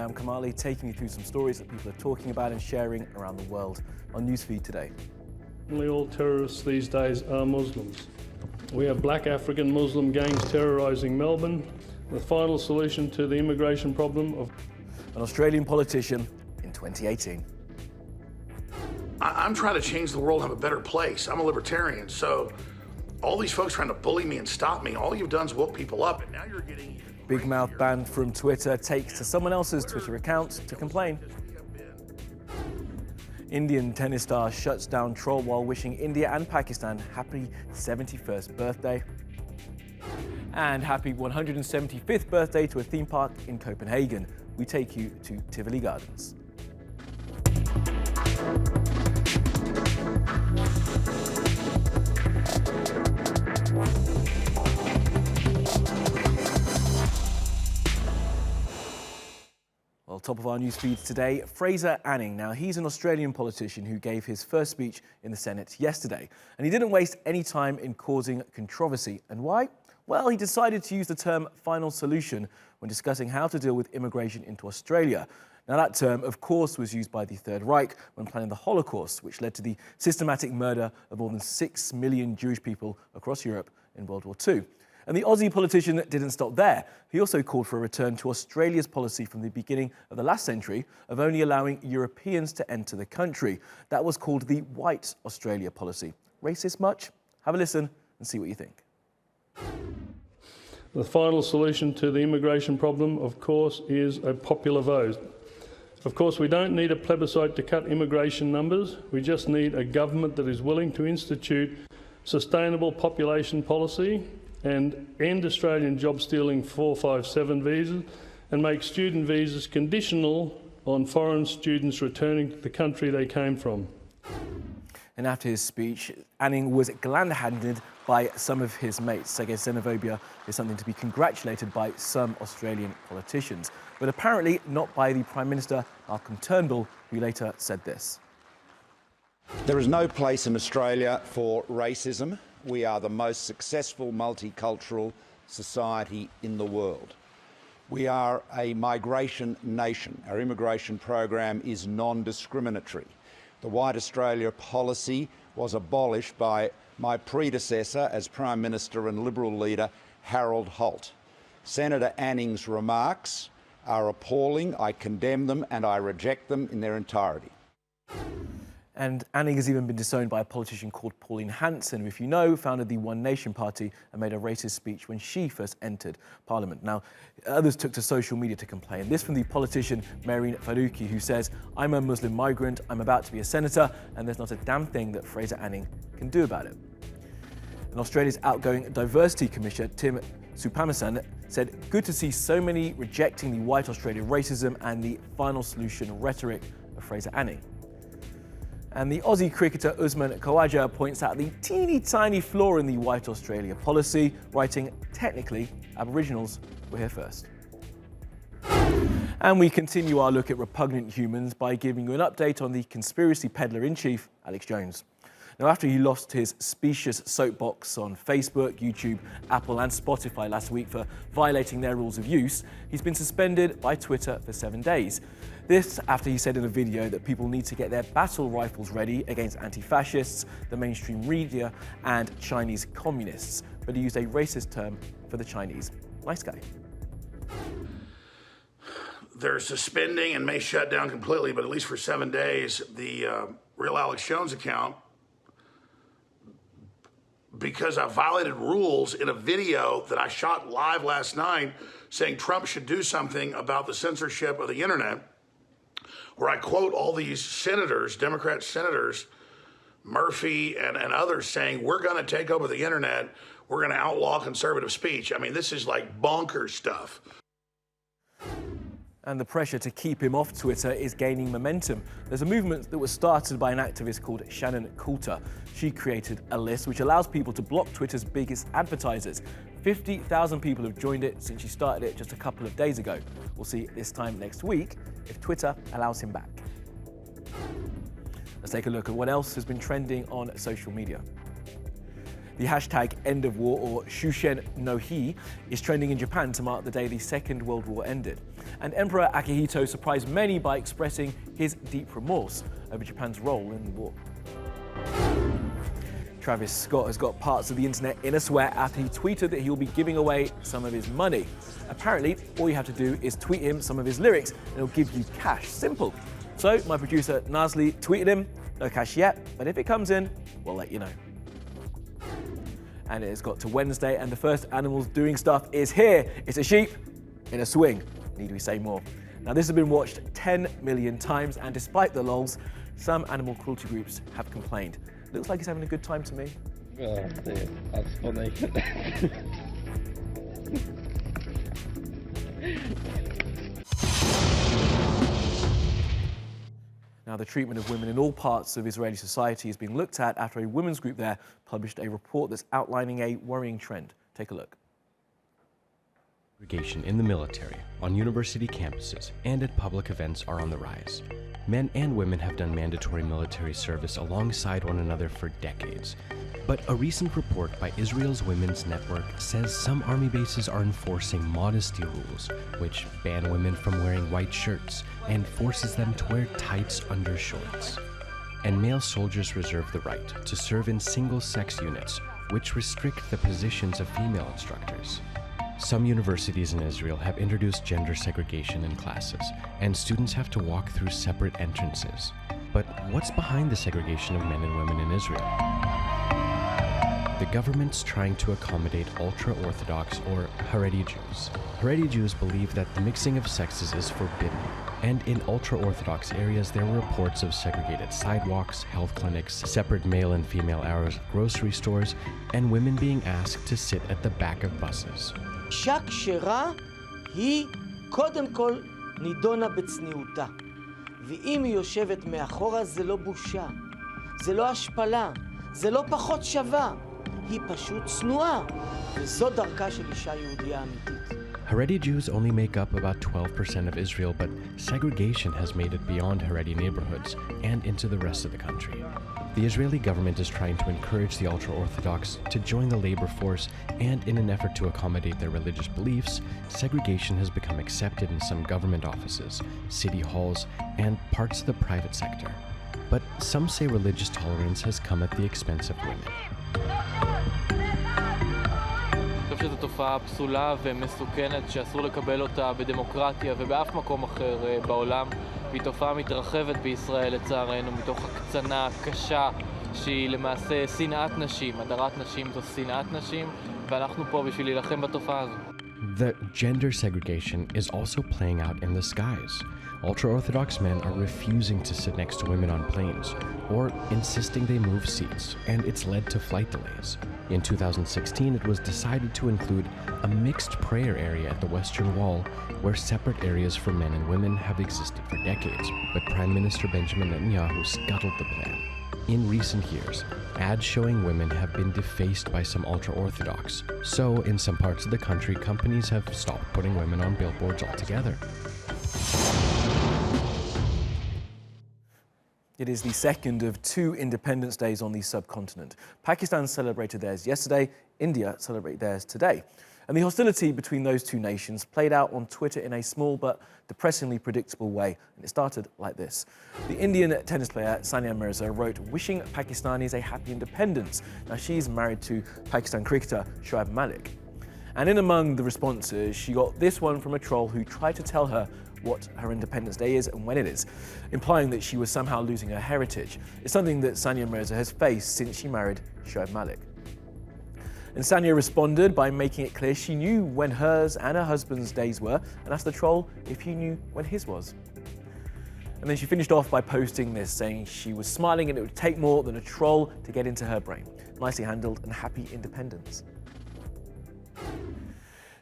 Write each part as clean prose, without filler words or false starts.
Sam Kamali, taking you through some stories that people are talking about and sharing around the world on Newsfeed today. Nearly all terrorists these days are Muslims. We have black African Muslim gangs terrorising Melbourne. The final solution to the immigration problem of an Australian politician in 2018. I'm trying to change the world and have a better place. I'm a libertarian, so all these folks trying to bully me and stop me, all you've done is woke people up, and now you're getting... Big Mouth banned from Twitter takes to someone else's Twitter account to complain. Indian tennis star shuts down troll while wishing India and Pakistan happy 71st birthday. And happy 175th birthday to a theme park in Copenhagen. We take you to Tivoli Gardens. Well, top of our news feeds today, Fraser Anning. Now, he's an Australian politician who gave his first speech in the Senate yesterday. And he didn't waste any time in causing controversy. And why? Well, he decided to use the term final solution when discussing how to deal with immigration into Australia. Now, that term, of course, was used by the Third Reich when planning the Holocaust, which led to the systematic murder of more than 6 million Jewish people across Europe in World War II. And the Aussie politician didn't stop there. He also called for a return to Australia's policy from the beginning of the last century of only allowing Europeans to enter the country. That was called the White Australia policy. Racist much? Have a listen and see what you think. the final solution to the immigration problem, of course, is a popular vote. Of course, we don't need a plebiscite to cut immigration numbers. We just need a government that is willing to institute sustainable population policy and end Australian job-stealing 457 visas and make student visas conditional on foreign students returning to the country they came from. And after his speech, Anning was gland-handed by some of his mates. I guess xenophobia is something to be congratulated by some Australian politicians, but apparently not by the Prime Minister, Malcolm Turnbull, who later said this. There is no place in Australia for racism. We are the most successful multicultural society in the world. We are a migration nation. Our immigration program is non-discriminatory. The White Australia policy was abolished by my predecessor as Prime Minister and Liberal leader, Harold Holt. Senator Anning's remarks are appalling. I condemn them and I reject them in their entirety. And Anning has even been disowned by a politician called Pauline Hanson, who, if you know, founded the One Nation Party and made a racist speech when she first entered Parliament. Now, others took to social media to complain. This from the politician Mehreen Faruqi, who says, "I'm a Muslim migrant, I'm about to be a senator, and there's not a damn thing that Fraser Anning can do about it." And Australia's outgoing Diversity Commissioner, Tim Soutphommasane, said, "Good to see so many rejecting the White Australia racism and the final solution rhetoric of Fraser Anning." And the Aussie cricketer Usman Khawaja points out the teeny tiny flaw in the White Australia policy, writing, "Technically, Aboriginals were here first." And we continue our look at repugnant humans by giving you an update on the conspiracy peddler-in-chief, Alex Jones. Now, after he lost his specious soapbox on Facebook, YouTube, Apple and Spotify last week for violating their rules of use, he's been suspended by Twitter for 7 days. This after he said in a video that people need to get their battle rifles ready against anti-fascists, the mainstream media and Chinese communists. But he used a racist term for the Chinese. Nice guy. They're suspending and may shut down completely, but at least for 7 days, the real Alex Jones account, because I violated rules in a video that I shot live last night saying Trump should do something about the censorship of the internet, where I quote all these senators, Democrat senators, Murphy and others saying, we're going to take over the internet, we're going to outlaw conservative speech. I mean, this is like bonkers stuff. And the pressure to keep him off Twitter is gaining momentum. There's a movement that was started by an activist called Shannon Coulter. She created a list which allows people to block Twitter's biggest advertisers. 50,000 people have joined it since she started it just a couple of days ago. We'll see this time next week if Twitter allows him back. Let's take a look at what else has been trending on social media. The hashtag end of war, or Shushen no Hi, is trending in Japan to mark the day the Second World War ended. And Emperor Akihito surprised many by expressing his deep remorse over Japan's role in the war. Travis Scott has got parts of the internet in a sweat after he tweeted that he will be giving away some of his money. Apparently, all you have to do is tweet him some of his lyrics and he'll give you cash. Simple. So my producer Nasli tweeted him, no cash yet, but if it comes in, we'll let you know. And it has got to Wednesday and the first animals doing stuff is here. It's a sheep in a swing. Need we say more? Now this has been watched 10 million times, and despite the lols, some animal cruelty groups have complained. Looks like he's having a good time to me. Oh dear, that's funny. Now, the treatment of women in all parts of Israeli society is being looked at after a women's group there published a report that's outlining a worrying trend. Take a look. Segregation in the military, on university campuses, and at public events are on the rise. Men and women have done mandatory military service alongside one another for decades. But a recent report by Israel's Women's Network says some army bases are enforcing modesty rules, which ban women from wearing white shirts and forces them to wear tights under shorts. And male soldiers reserve the right to serve in single-sex units, which restrict the positions of female instructors. Some universities in Israel have introduced gender segregation in classes, and students have to walk through separate entrances. But what's behind the segregation of men and women in Israel? The government's trying to accommodate ultra-Orthodox or Haredi Jews. Haredi Jews believe that the mixing of sexes is forbidden, and in ultra-Orthodox areas there were reports of segregated sidewalks, health clinics, separate male and female hours at grocery stores, and women being asked to sit at the back of buses. אישה כשרה היא קודם כל נידונה בצניעותה. ואם היא יושבת מאחורה זה לא בושה, זה לא השפלה, זה לא פחות שווה. היא פשוט צנועה, וזו דרכה של אישה יהודיה אמיתית. Haredi Jews only make up about 12% of Israel, but segregation has made it beyond Haredi neighborhoods and into the rest of the country. The Israeli government is trying to encourage the ultra-Orthodox to join the labor force, and in an effort to accommodate their religious beliefs, segregation has become accepted in some government offices, city halls, and parts of the private sector. But some say religious tolerance has come at the expense of women. אני חושב שזו תופעה פסולה ומסוכנת שאסור לקבל אותה בדמוקרטיה ובאף מקום אחר בעולם, והיא תופעה מתרחבת בישראל לצערנו מתוך הקצנה קשה שהיא למעשה שנאת נשים. הדרת נשים זו שנאת נשים, ואנחנו פה בשביל להילחם בתופעה הזו. The gender segregation is also playing out in the skies. Ultra-Orthodox men are refusing to sit next to women on planes, or insisting they move seats, and it's led to flight delays. In 2016, it was decided to include a mixed prayer area at the Western Wall, where separate areas for men and women have existed for decades, but Prime Minister Benjamin Netanyahu scuttled the plan. In recent years, ads showing women have been defaced by some ultra-Orthodox, so in some parts of the country, companies have stopped putting women on billboards altogether. It is the second of 2 Independence Days on the subcontinent. Pakistan celebrated theirs yesterday, India celebrated theirs today. And the hostility between those 2 nations played out on Twitter in a small but depressingly predictable way. And it started like this. The Indian tennis player Sania Mirza wrote, wishing Pakistanis a happy independence. Now she's married to Pakistan cricketer Shoaib Malik. And in among the responses, she got this one from a troll who tried to tell her what her Independence Day is and when it is, implying that she was somehow losing her heritage. It's something that Sania Mirza has faced since she married Shoaib Malik. And Sania responded by making it clear she knew when hers and her husband's days were, and asked the troll if he knew when his was. And then she finished off by posting this, saying she was smiling and it would take more than a troll to get into her brain. Nicely handled, and happy independence.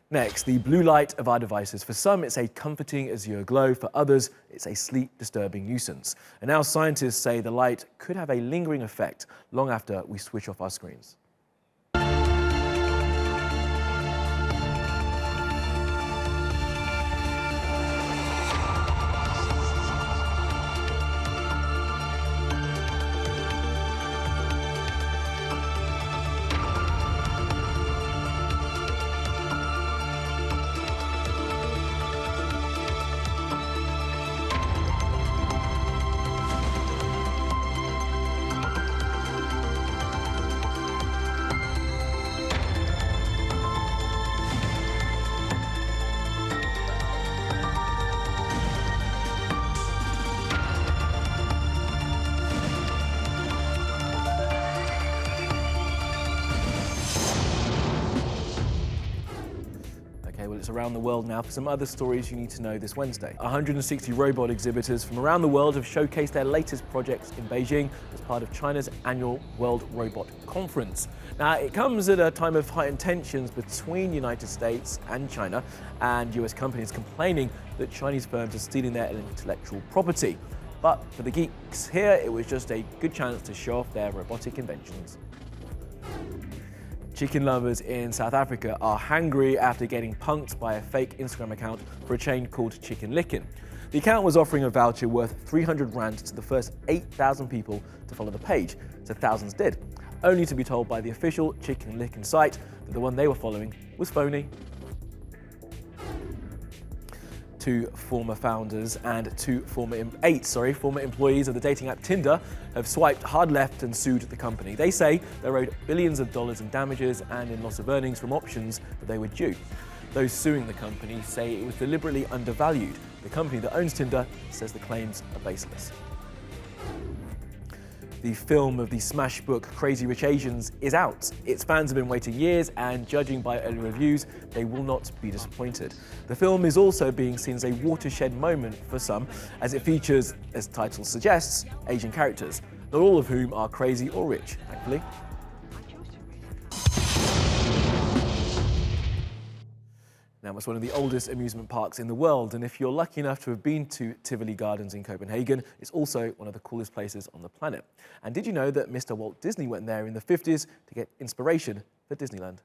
Next, the blue light of our devices. For some, it's a comforting azure glow. For others, it's a sleep-disturbing nuisance. And now scientists say the light could have a lingering effect long after we switch off our screens. Okay, well, it's around the world now for some other stories you need to know this Wednesday. 160 robot exhibitors from around the world have showcased their latest projects in Beijing as part of China's annual World Robot Conference. Now, it comes at a time of heightened tensions between the United States and China, and US companies complaining that Chinese firms are stealing their intellectual property. But for the geeks here, it was just a good chance to show off their robotic inventions. Chicken lovers in South Africa are hangry after getting punked by a fake Instagram account for a chain called Chicken Lickin'. The account was offering a voucher worth 300 Rand to the first 8,000 people to follow the page, so thousands did, only to be told by the official Chicken Lickin' site that the one they were following was phony. 2 former founders and 8 former employees of the dating app Tinder have swiped hard left and sued the company. They say they're owed billions of dollars in damages and in loss of earnings from options that they were due. Those suing the company say it was deliberately undervalued. The company that owns Tinder says the claims are baseless. The film of the smash book Crazy Rich Asians is out. Its fans have been waiting years, and judging by early reviews, they will not be disappointed. The film is also being seen as a watershed moment for some, as it features, as the title suggests, Asian characters, not all of whom are crazy or rich, thankfully. Now, it's one of the oldest amusement parks in the world, and if you're lucky enough to have been to Tivoli Gardens in Copenhagen, it's also one of the coolest places on the planet. And did you know that Mr. Walt Disney went there in the 50s to get inspiration for Disneyland?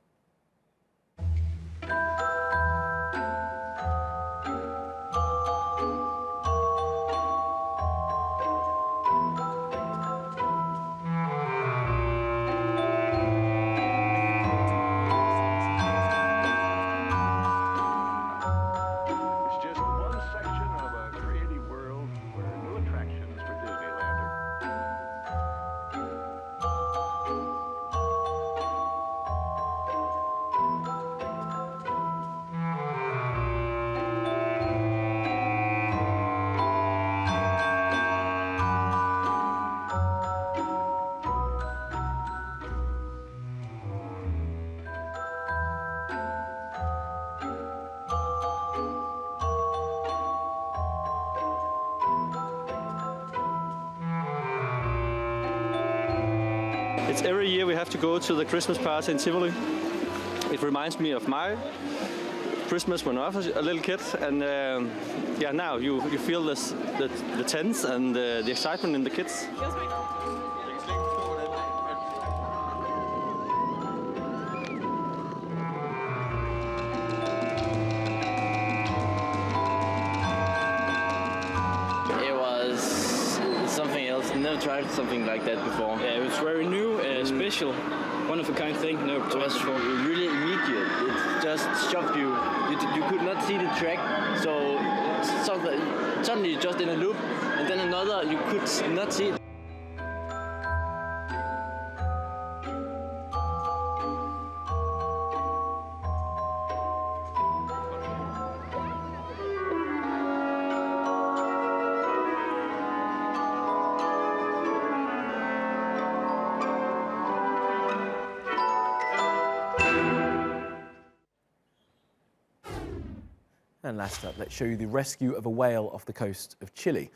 It's every year we have to go to the Christmas party in Tivoli. It reminds me of my Christmas when I was a little kid, and yeah, now you feel the tense and the excitement in the kids. It was something else. Never tried something like that before. Yeah, it was very new, special, one-of-a-kind thing. Never tried It was before. really immediate. It just shocked you. You could not see the track, so suddenly you're just in a loop, and then another you could not see it. And last up, let's show you the rescue of a whale off the coast of Chile.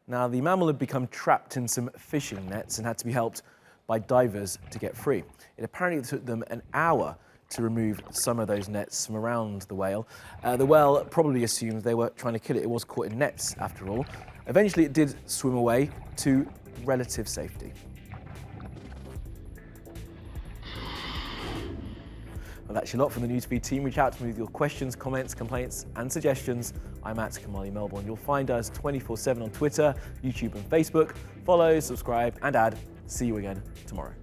Now, the mammal had become trapped in some fishing nets and had to be helped by divers to get free. It apparently took them an hour to remove some of those nets from around the whale. The whale probably assumed they were trying to kill it. It was caught in nets, after all. Eventually, it did swim away to relative safety. Well, that's a lot from the Newsfeed team. Reach out to me with your questions, comments, complaints, and suggestions. I'm at Kamali Melbourne. You'll find us 24/7 on Twitter, YouTube, and Facebook. Follow, subscribe, and add. See you again tomorrow.